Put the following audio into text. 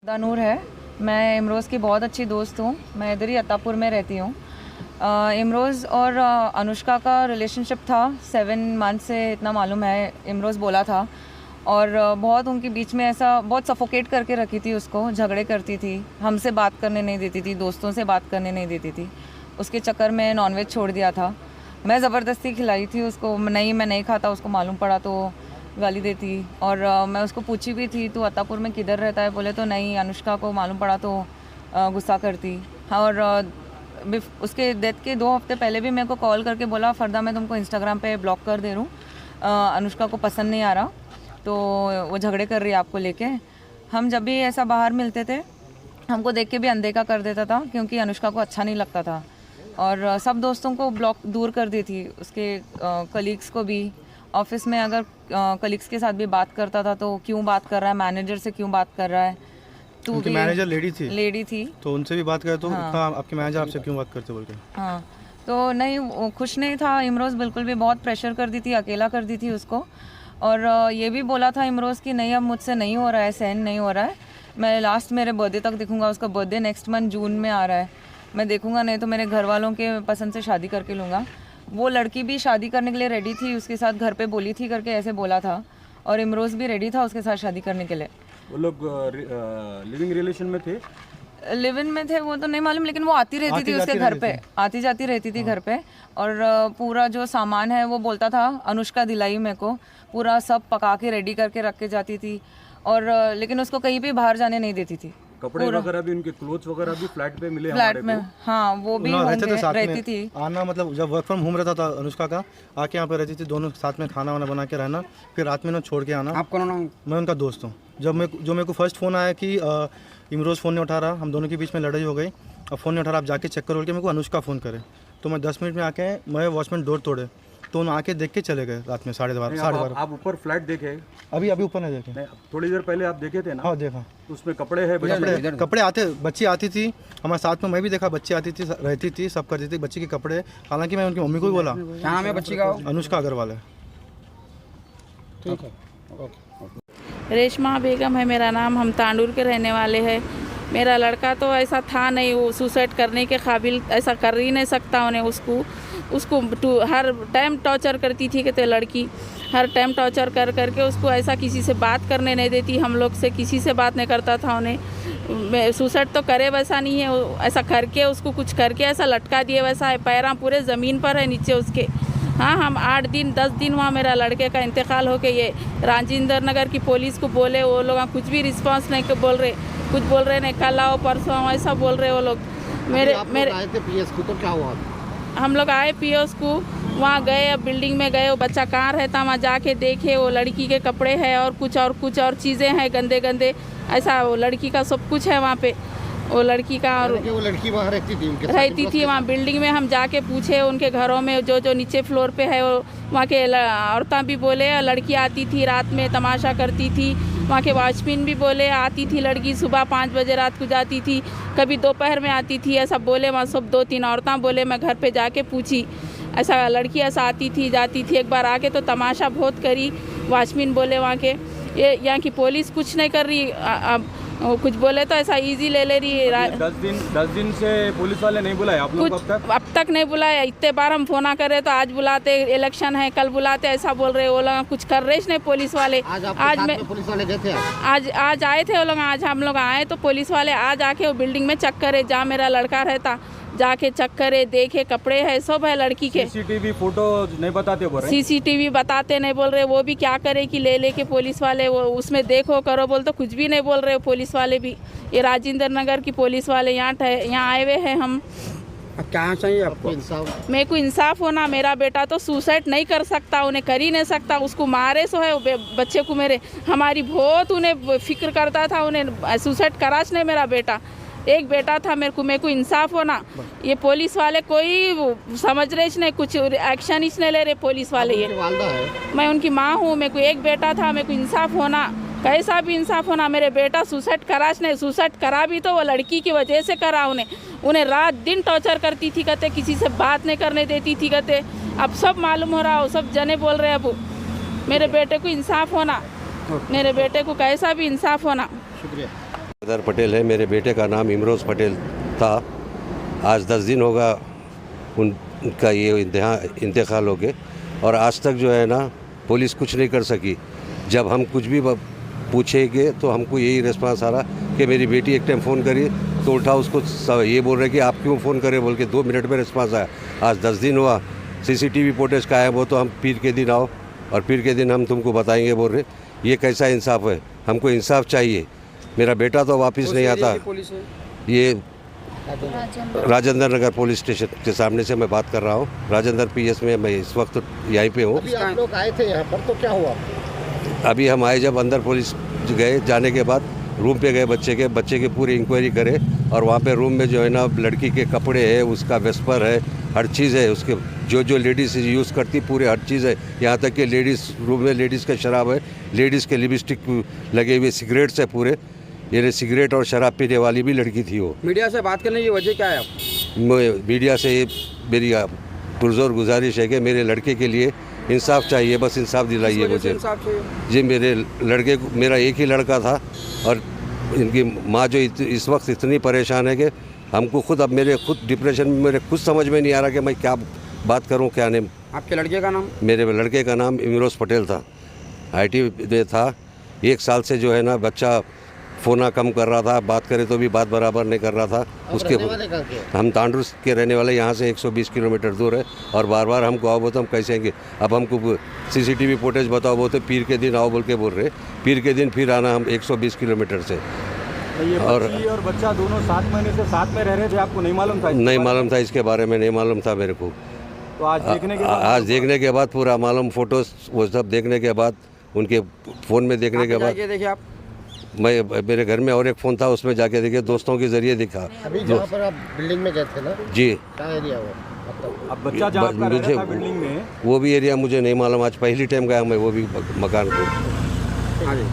दानूर है। मैं इमरोज़ की बहुत अच्छी दोस्त हूँ। मैं इधर ही अत्तापुर में रहती हूँ। इमरोज़ और अनुष्का का रिलेशनशिप था 7 मंथ से, इतना मालूम है। इमरोज़ बोला था और बहुत उनके बीच में ऐसा बहुत सफोकेट करके रखी थी उसको। झगड़े करती थी, हमसे बात करने नहीं देती थी, दोस्तों से बात करने नहीं देती थी। उसके चक्कर में नॉनवेज छोड़ दिया था। मैं ज़बरदस्ती खिलाई थी उसको। नहीं, मैं नहीं खाता। उसको मालूम पड़ा तो गाली देती। और मैं उसको पूछी भी थी तू अत्तापुर में किधर रहता है, बोले तो नहीं। अनुष्का को मालूम पड़ा तो गुस्सा करती। और उसके डेथ के 2 हफ्ते पहले भी मेरे को कॉल करके बोला फरदा मैं तुमको इंस्टाग्राम पे ब्लॉक कर दे रहा हूँ, अनुष्का को पसंद नहीं आ रहा तो वो झगड़े कर रही है आपको लेके। हम जब भी ऐसा बाहर मिलते थे हमको देख के भी अनदेखा कर देता था क्योंकि अनुष्का को अच्छा नहीं लगता था। और सब दोस्तों को ब्लॉक दूर कर दी थी, उसके कलीग्स को भी। ऑफिस में अगर कलीग्स के साथ भी बात करता था तो क्यों बात कर रहा है, मैनेजर से क्यों बात कर रहा है। तू उनकी मैनेजर लेडी थी तो उनसे भी बात करे तो हाँ। इतना आपके मैनेजर आपसे क्यों बात करते बोल के। हाँ, तो नहीं, वो खुश नहीं था इमरोज़ बिल्कुल भी। बहुत प्रेशर कर दी थी, अकेला कर दी थी उसको। और ये भी बोला था इमरोज़ कि नहीं अब मुझसे नहीं हो रहा है, सहन नहीं हो रहा है। मैं लास्ट मेरे बर्थडे तक देखूंगा। उसका बर्थडे नेक्स्ट मंथ जून में आ रहा है। मैं देखूंगा, नहीं तो मेरे घर वालों के पसंद से शादी करके लूँगा। वो लड़की भी शादी करने के लिए रेडी थी, उसके साथ घर पे बोली थी करके ऐसे बोला था। और इमरोज़ भी रेडी था उसके साथ शादी करने के लिए। वो लोग लिविंग रिलेशन में थे? लिव इन में थे वो तो नहीं मालूम, लेकिन वो आती रहती थी उसके घर पे, आती जाती रहती थी घर पे। और पूरा जो सामान है वो बोलता था अनुष्का दिलाई मेरे को, पूरा सब पका के रेडी करके रख के जाती थी। और लेकिन उसको कहीं भी बाहर जाने नहीं देती थी। कपड़े वगैरह भी, उनके क्लोथ्स वगैरह भी फ्लैट पे मिले फ्लैट में। हाँ, वो भी रहती थी। आना मतलब जब वर्क फ्रॉम होम रहता था अनुष्का का, आके यहाँ पे रहती थी, दोनों साथ में खाना वाना बना के रहना, फिर रात में ना छोड़ के आना। आप कौन हो? मैं उनका दोस्त हूँ। जब मेरे को फर्स्ट फ़ोन आया कि इमरोज़ फ़ोन नहीं उठा रहा, हम दोनों के बीच में लड़ाई हो गई, अब फ़ोन नहीं उठा रहा, आप जाके चेक करो बोल के मेरे को अनुष्का फ़ोन करे। तो मैं 10 मिनट में आके मैं वॉचमैन डोर तोड़े तो उन्होंने आके देख के चले गए रात में 12:30। आप ऊपर फ्लैट देखे? अभी ऊपर नहीं देखे। नहीं, थोड़ी देर पहले आप देखे थे ना? हाँ देखा। तो उसमें कपड़े हैं, कपड़े आते, बच्ची आती थी हमारे साथ में, मैं भी देखा बच्ची आती थी, रहती थी, सब करती थी बच्ची के कपड़े। हालांकि मैं उनकी मम्मी को भी बोला। क्या नाम है बच्ची का? अनुष्का अग्रवाल है। ठीक है। रेशमा बेगम है मेरा नाम। हम तांडूर के रहने वाले हैं। मेरा लड़का तो ऐसा था नहीं, वो सुसाइड करने के काबिल, ऐसा कर ही नहीं सकता। उन्हें उसको हर टाइम टॉर्चर करती थी कहते लड़की, हर टाइम टॉर्चर कर करके उसको ऐसा किसी से बात करने नहीं देती, हम लोग से किसी से बात नहीं करता था। उन्हें सुसाइड तो करे वैसा नहीं है, ऐसा करके उसको कुछ करके ऐसा लटका दिए वैसा है। पैरा पूरे ज़मीन पर है नीचे उसके। हाँ, हम 8 दिन 10 दिन वहाँ मेरा लड़के का इंतकाल हो के ये राजेंद्र नगर की पुलिस को बोले, वो लोग कुछ भी रिस्पांस नहीं बोल रहे, कुछ बोल रहे नहीं, कल आओ परसों आओ ऐसा बोल रहे वो लोग। मेरे आए थे पीएस को, तो क्या हुआ? हम लोग आए पीओस को, वहाँ गए, अब बिल्डिंग में गए, वो बच्चा कहाँ रहता वहाँ जाके देखे, वो लड़की के कपड़े हैं और कुछ और चीज़ें हैं गंदे गंदे, ऐसा वो लड़की का सब कुछ है वहाँ पे, वो लड़की का। और वो लड़की वहाँ रहती थी वहाँ बिल्डिंग में। हम जाके पूछे उनके घरों में जो नीचे फ्लोर पे है, वो वहाँ के औरतें भी बोले लड़की आती थी रात में तमाशा करती थी। वहाँ के वॉचमैन भी बोले आती थी लड़की, सुबह 5 बजे रात को जाती थी, कभी दोपहर में आती थी, ऐसा बोले वहाँ सब 2-3 औरतें बोले। मैं घर पे जाके पूछी, ऐसा लड़की ऐसा आती थी जाती थी। एक बार आके तो तमाशा बहुत करी, वॉचमैन बोले वहाँ के। ये यहाँ की पुलिस कुछ नहीं कर रही, कुछ बोले तो ऐसा इजी ले रही है। 10 दिन से पुलिस वाले नहीं बुलाए आप लोग? अब तक नहीं बुलाया। इतने बार हम फोन करे तो आज बुलाते, इलेक्शन है कल बुलाते, ऐसा बोल रहे। वो लोग कुछ कर रहे नहीं पुलिस वाले। आज मैं पुलिस वाले गए थे? आज आए थे वो लोग। आज हम लोग आए तो पुलिस वाले आज आके वो बिल्डिंग में चेक करे जहाँ मेरा लड़का रहता, जाके चेक करे, देखे कपड़े है सब है लड़की के। सीसीटीवी फोटो नहीं बताते बोल रहे? सीसीटीवी बताते नहीं बोल रहे। वो भी क्या करे कि ले के पुलिस वाले वो उसमें देखो करो बोल तो कुछ भी नहीं बोल रहे पुलिस वाले भी। ये राजेंद्र नगर की पुलिस वाले यहाँ आए हुए हैं। हम क्या चाहिए आपको? इंसाफ। मेरे को इंसाफ होना। मेरा बेटा तो सुसाइड नहीं कर सकता, उन्हें कर ही नहीं सकता। उसको मारे सो है बच्चे को मेरे, हमारी बहुत उन्हें फिक्र करता था, उन्हें सुसाइड कराच नहीं मेरा बेटा। एक बेटा था मेरे को इंसाफ होना। ये पुलिस वाले कोई समझ रहे नहीं, कुछ एक्शन ही नहीं ले रहे पुलिस वाले। ये मैं उनकी माँ हूँ, मेरे को एक बेटा था, मेरे को इंसाफ होना, कैसा भी इंसाफ होना। मेरे बेटा सुसाइड कराच नहीं, सुसाइड करा भी तो वो लड़की की वजह से करा। उन्हें रात दिन टॉर्चर करती थी कहते, किसी से बात नहीं करने देती थी कहते। अब सब मालूम हो रहा हो, सब जने बोल रहे अब मेरे बेटे को इंसाफ होना, मेरे बेटे को कैसा भी इंसाफ होना। शुक्रिया। हैदर पटेल है, मेरे बेटे का नाम इमरोज़ पटेल था। आज 10 दिन होगा उनका ये इंतकाल हो के, और आज तक जो है ना पुलिस कुछ नहीं कर सकी। जब हम कुछ भी पूछेंगे तो हमको यही रिस्पांस आ रहा कि मेरी बेटी एक टाइम फ़ोन करी तो उठा, उसको ये बोल रहे कि आप क्यों फ़ोन करे बोल के 2 मिनट में रिस्पांस आया। आज 10 दिन हुआ, CCTV फुटेज का है वो तो हम पीर के दिन आओ और पीर के दिन हम तुमको बताएंगे बोल रहे। ये कैसा इंसाफ है? हमको इंसाफ चाहिए। मेरा बेटा तो वापस नहीं आता। ये राजेंद्र नगर पुलिस स्टेशन के सामने से मैं बात कर रहा हूँ। राजेंद्र PS में मैं इस वक्त यहीं पे हूँ। अभी आप लोग आए थे यहाँ पर तो क्या हुआ? अभी हम आए जब अंदर पुलिस गए, जाने के बाद रूम पे गए, बच्चे की पूरी इंक्वायरी करे, और वहाँ पे रूम में जो है ना लड़की के कपड़े है, उसका वेस्पर है, हर चीज़ है, उसके जो लेडीज़ यूज़ करती पूरे हर चीज़ है। यहाँ तक कि लेडीज़ रूम में लेडीज़ का शराब है, लेडीज़ के लिपस्टिक लगे हुए, सिगरेट्स है पूरे। ये सिगरेट और शराब पीने वाली भी लड़की थी वो। मीडिया से बात करने की वजह क्या है आप? मीडिया से ये मेरी पुरजोर गुजारिश है कि मेरे लड़के के लिए इंसाफ चाहिए, बस इंसाफ दिलाइए मुझे। इंसाफ चाहिए जी, मेरे लड़के को, मेरा एक ही लड़का था, और इनकी माँ जो इस वक्त इतनी परेशान है कि हमको खुद, अब मेरे खुद डिप्रेशन में, मेरे खुद समझ में नहीं आ रहा कि मैं क्या बात करूं क्या नहीं। आपके लड़के का नाम? मेरे लड़के का नाम इमरोज़ पटेल था, IT में था। 1 साल से जो है ना बच्चा फ़ोना कम कर रहा था, बात करे तो भी बात बराबर नहीं कर रहा था। उसके हम तांडूर के रहने वाले, यहाँ से 120 किलोमीटर दूर है, और बार बार हमको आओ बोलते हम कैसे आएंगे। अब हमको CCTV फुटेज बताओ बोलते पीर के दिन आओ बोल के बोल रहे। पीर के दिन फिर आना हम 120 किलोमीटर से। ये बच्ची और बच्चा दोनों 7 महीने से साथ में रह रहे थे, आपको नहीं मालूम था? नहीं मालूम था, इसके बारे में नहीं मालूम था मेरे को। तो आज देखने के बाद पूरा मालूम, फोटोज वो सब देखने के बाद, उनके फ़ोन में देखने के बाद, देखिए आप, मैं मेरे घर में और एक फ़ोन था उसमें जाके देखे, दोस्तों के ज़रिए दिखा। अभी जहाँ पर आप बिल्डिंग में गए थे ना, जी, क्या एरिया हुआ? अब बच्चा जहाँ आपका रह रहा था बिल्डिंग में, वो भी एरिया मुझे नहीं मालूम। आज पहली टाइम गया मैं वो भी मकान को। हाँ जी।